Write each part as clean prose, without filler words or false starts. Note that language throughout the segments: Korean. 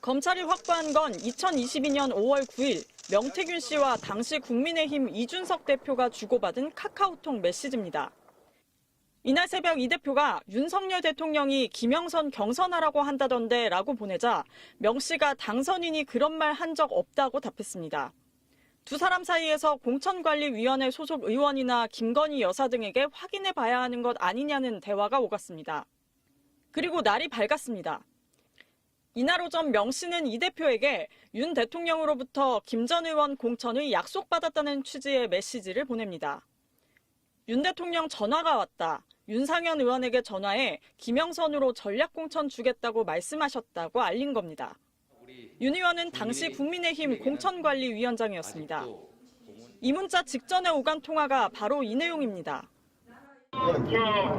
검찰이 확보한 건 2022년 5월 9일 명태균 씨와 당시 국민의힘 이준석 대표가 주고받은 카카오톡 메시지입니다. 이날 새벽 이 대표가 윤석열 대통령이 김영선 경선하라고 한다던데 라고 보내자 명 씨가 당선인이 그런 말 한 적 없다고 답했습니다. 두 사람 사이에서 공천관리위원회 소속 의원이나 김건희 여사 등에게 확인해 봐야 하는 것 아니냐는 대화가 오갔습니다. 그리고 날이 밝았습니다. 이날 오전 명 씨는 이 대표에게 윤 대통령으로부터 김 전 의원 공천을 약속받았다는 취지의 메시지를 보냅니다. 윤 대통령 전화가 왔다. 윤상현 의원에게 전화해 김영선으로 전략공천 주겠다고 말씀하셨다고 알린 겁니다. 윤 의원은 당시 국민의힘 공천관리위원장이었습니다. 이 문자 직전에 오간 통화가 바로 이 내용입니다.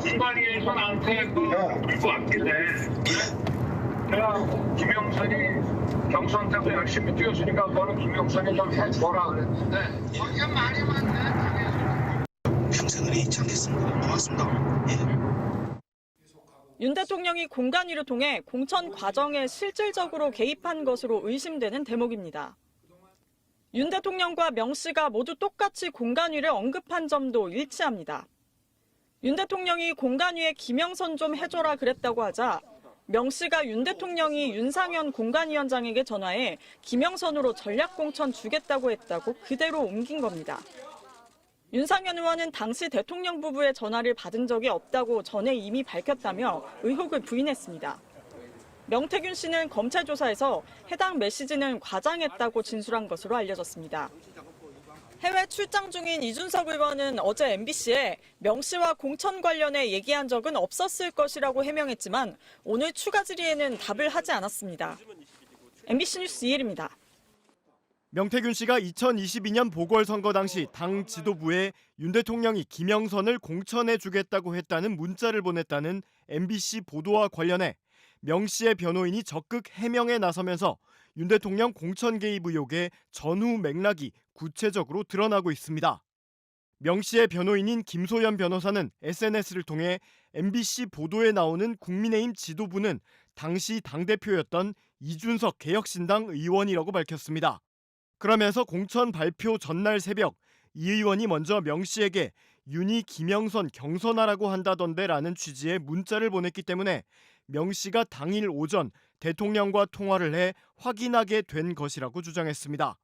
김관희 선한테 물고 왔길래 제가 김영선이 경선 때도 열심히 뛰었으니까 너는 김영선이 좀 해줘라 그랬는데 거기가 많이 맞네. 평생을 잊지 않겠습니다. 고맙습니다. 윤 대통령이 공관위를 통해 공천 과정에 실질적으로 개입한 것으로 의심되는 대목입니다. 윤 대통령과 명 씨가 모두 똑같이 공관위를 언급한 점도 일치합니다. 윤 대통령이 공관위에 김영선 좀 해줘라 그랬다고 하자 명 씨가 윤 대통령이 윤상현 공관위원장에게 전화해 김영선으로 전략공천 주겠다고 했다고 그대로 옮긴 겁니다. 윤상현 의원은 당시 대통령 부부의 전화를 받은 적이 없다고 전에 이미 밝혔다며 의혹을 부인했습니다. 명태균 씨는 검찰 조사에서 해당 메시지는 과장했다고 진술한 것으로 알려졌습니다. 해외 출장 중인 이준석 의원은 어제 MBC에 명 씨와 공천 관련해 얘기한 적은 없었을 것이라고 해명했지만 오늘 추가 질의에는 답을 하지 않았습니다. MBC 뉴스 이혜리입니다. 명태균 씨가 2022년 보궐선거 당시 당 지도부에 윤 대통령이 김영선을 공천해 주겠다고 했다는 문자를 보냈다는 MBC 보도와 관련해 명 씨의 변호인이 적극 해명에 나서면서 윤 대통령 공천 개입 의혹의 전후 맥락이 구체적으로 드러나고 있습니다. 명 씨의 변호인인 김소연 변호사는 SNS를 통해 MBC 보도에 나오는 국민의힘 지도부는 당시 당대표였던 이준석 개혁신당 의원이라고 밝혔습니다. 그러면서 공천 발표 전날 새벽 이 의원이 먼저 명 씨에게 윤이 김영선 경선하라고 한다던데 라는 취지의 문자를 보냈기 때문에 명 씨가 당일 오전 대통령과 통화를 해 확인하게 된 것이라고 주장했습니다.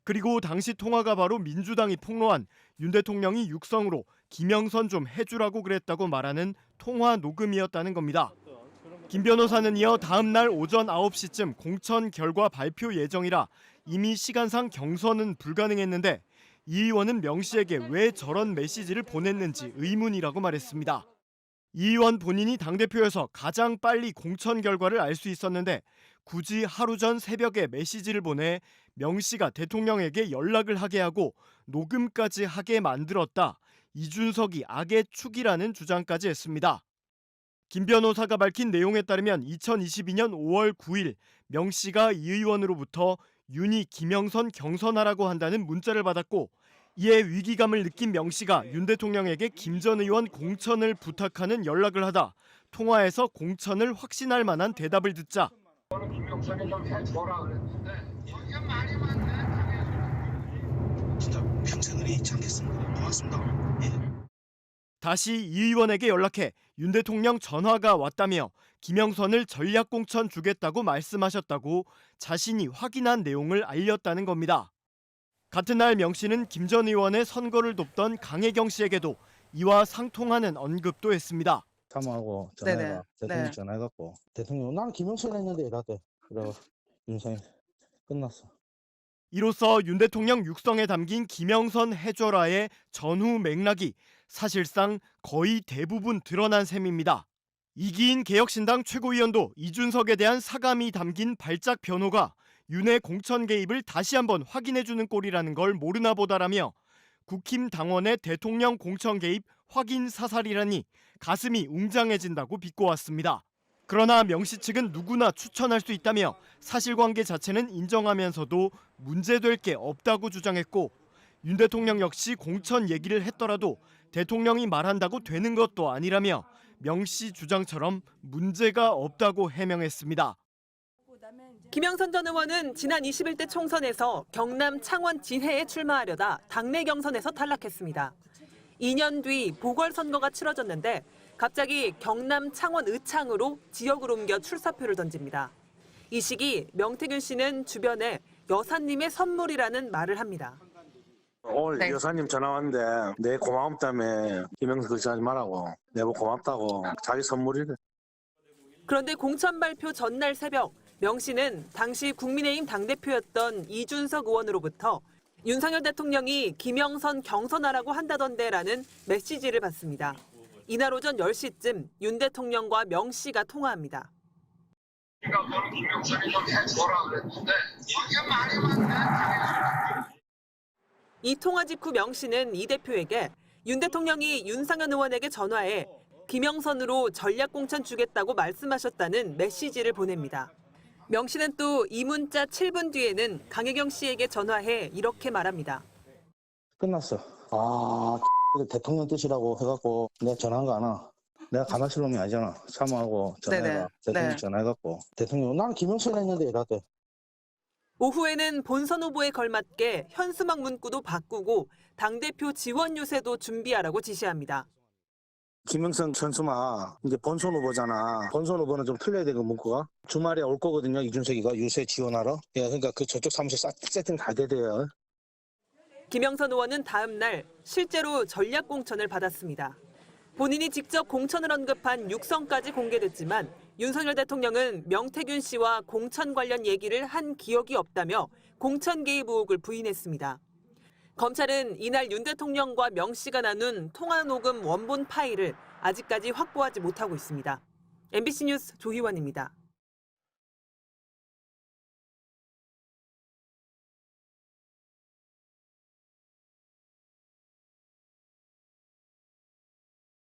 그리고 당시 통화가 바로 민주당이 폭로한 윤 대통령이 육성으로 김영선 좀 해주라고 그랬다고 말하는 통화 녹음이었다는 겁니다. 김 변호사는 이어 다음 날 오전 9시쯤 공천 결과 발표 예정이라 이미 시간상 경선은 불가능했는데 이 의원은 명 씨에게 왜 저런 메시지를 보냈는지 의문이라고 말했습니다. 이 의원 본인이 당대표여서 가장 빨리 공천 결과를 알 수 있었는데 굳이 하루 전 새벽에 메시지를 보내 명 씨가 대통령에게 연락을 하게 하고 녹음까지 하게 만들었다. 이준석이 악의 축이라는 주장까지 했습니다. 김 변호사가 밝힌 내용에 따르면 2022년 5월 9일 명 씨가 이 의원으로부터 윤이 김영선 경선하라고 한다는 문자를 받았고 이에 위기감을 느낀 명 씨가 윤 대통령에게 김 전 의원 공천을 부탁하는 연락을 하다 통화에서 공천을 확신할 만한 대답을 듣자 김영선이 좀 해줘라 그랬는데 거기가 많이 맞네. 진짜 평생을 잊지 않겠습니다. 고맙습니다. 다시 이 의원에게 연락해 윤 대통령 전화가 왔다며 김영선을 전략공천 주겠다고 말씀하셨다고 자신이 확인한 내용을 알렸다는 겁니다. 같은 날 명 씨는 김 전 의원의 선거를 돕던 강혜경 씨에게도 이와 상통하는 언급도 했습니다. 사모하고 전화해가 대통령 전화해갖고 대통령 나는 김영선 했는데 이랬대. 그래 윤상이 끝났어. 이로써 윤 대통령 육성에 담긴 김영선 해줘라의 전후 맥락이 사실상 거의 대부분 드러난 셈입니다. 이기인 개혁신당 최고위원도 이준석에 대한 사감이 담긴 발작 변호가 윤의 공천 개입을 다시 한번 확인해주는 꼴이라는 걸 모르나 보다라며 국힘 당원의 대통령 공천 개입 확인 사살이라니 가슴이 웅장해진다고 비꼬았습니다. 그러나 명 씨 측은 누구나 추천할 수 있다며 사실관계 자체는 인정하면서도 문제될 게 없다고 주장했고 윤 대통령 역시 공천 얘기를 했더라도 대통령이 말한다고 되는 것도 아니라며 명 씨 주장처럼 문제가 없다고 해명했습니다. 김영선 전 의원은 지난 21대 총선에서 경남 창원 진해에 출마하려다 당내 경선에서 탈락했습니다. 2년 뒤 보궐선거가 치러졌는데 갑자기 경남 창원 의창으로 지역을 옮겨 출사표를 던집니다. 이 시기 명태균 씨는 주변에 여사님의 선물이라는 말을 합니다. 오늘 여사님 전화 왔는데 내 고마움다며 김영선 그렇게 하지 말라고 내가 고맙다고 자기 선물이래. 그런데 공천 발표 전날 새벽 명 씨는 당시 국민의힘 당대표였던 이준석 의원으로부터 윤석열 대통령이 김영선 경선하라고 한다던데라는 메시지를 받습니다. 이날 오전 10시쯤 윤 대통령과 명 씨가 통화합니다. 그러니까 너는 김영선이 좀 해줘라 그랬는데 이게 말이 맞네. 이 통화 직후 명 씨는 이 대표에게 윤 대통령이 윤상현 의원에게 전화해 김영선으로 전략공천 주겠다고 말씀하셨다는 메시지를 보냅니다. 명 씨는 또 이 문자 7분 뒤에는 강혜경 씨에게 전화해 이렇게 말합니다. 끝났어. 대통령 뜻이라고 해갖고 내가 전화한 거 아나? 내가 가만있을 놈이 아니잖아. 사모하고 전화해라. 대통령 전화해갖고 대통령 나는 김영선 했는데 이러대. 오후에는 본선 후보에 걸맞게 현수막 문구도 바꾸고 당대표 지원 유세도 준비하라고 지시합니다. 김영선 현수막 이제 본선 후보잖아. 본선 후보는 좀 틀려야 돼 그 문구가. 주말에 올 거거든요. 이준석이가 유세 지원하러. 예, 그러니까 그 저쪽 사무실 세팅 다 돼요. 김영선 의원은 다음 날 실제로 전략 공천을 받았습니다. 본인이 직접 공천을 언급한 육성까지 공개됐지만 윤석열 대통령은 명태균 씨와 공천 관련 얘기를 한 기억이 없다며 공천 개입 의혹을 부인했습니다. 검찰은 이날 윤 대통령과 명 씨가 나눈 통화 녹음 원본 파일을 아직까지 확보하지 못하고 있습니다. MBC 뉴스 조희원입니다.